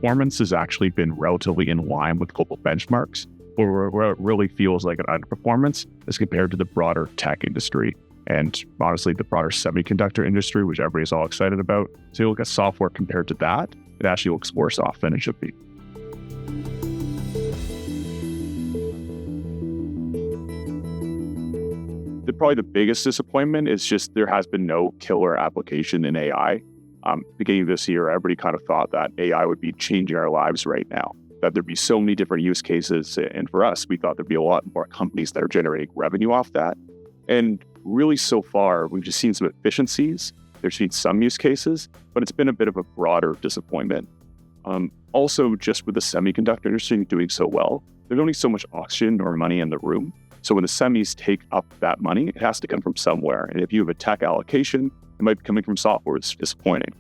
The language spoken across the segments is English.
performance has actually been relatively in line with global benchmarks, where it really feels like an underperformance as compared to the broader tech industry and honestly the broader semiconductor industry, which everybody's all excited about. So you look at software compared to that, it actually looks worse off than it should be. Probably the biggest disappointment is just there has been no killer application in AI. Beginning of this year, everybody kind of thought that AI would be changing our lives right now, that there'd be so many different use cases. And for us, we thought there'd be a lot more companies that are generating revenue off that. And really so far, we've just seen some efficiencies. There's been some use cases, but it's been a bit of a broader disappointment. Also, just with the semiconductor industry doing so well, there's only so much oxygen or money in the room. So when the semis take up that money, it has to come from somewhere. And if you have a tech allocation, it might be coming from software. It's disappointing.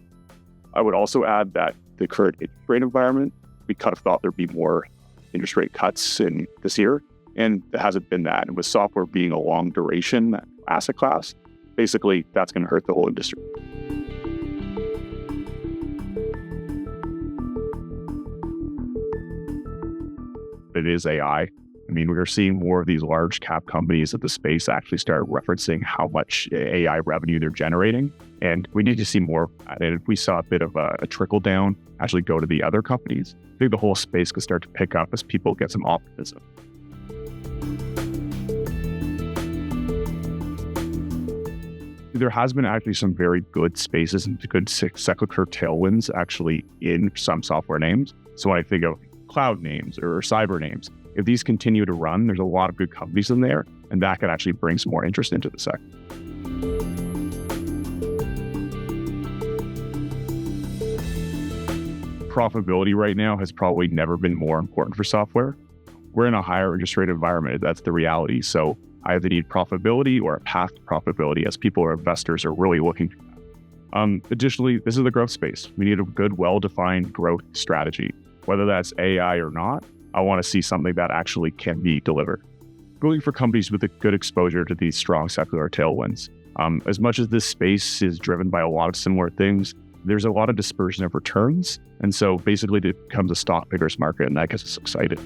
I would also add that the current interest rate environment, we kind of thought there'd be more interest rate cuts in this year, and it hasn't been that. And with software being a long duration asset class, basically that's going to hurt the whole industry. It is AI. I mean, we're seeing more of these large cap companies at the space actually start referencing how much AI revenue they're generating. And we need to see more. And if we saw a bit of a trickle down actually go to the other companies, I think the whole space could start to pick up as people get some optimism. There has been actually some very good spaces and good cyclical tailwinds actually in some software names. So when I think of cloud names or cyber names, if these continue to run, there's a lot of good companies in there, and that could actually bring some more interest into the sector. Profitability right now has probably never been more important for software. We're in a higher interest rate environment. That's the reality. So I either need profitability or a path to profitability as people or investors are really looking for that. Additionally, this is the growth space. We need a good, well-defined growth strategy. Whether that's AI or not, I want to see something that actually can be delivered. Looking for companies with a good exposure to these strong secular tailwinds. As much as this space is driven by a lot of similar things, there's a lot of dispersion of returns. And so basically it becomes a stock picker's market, and that gets us excited.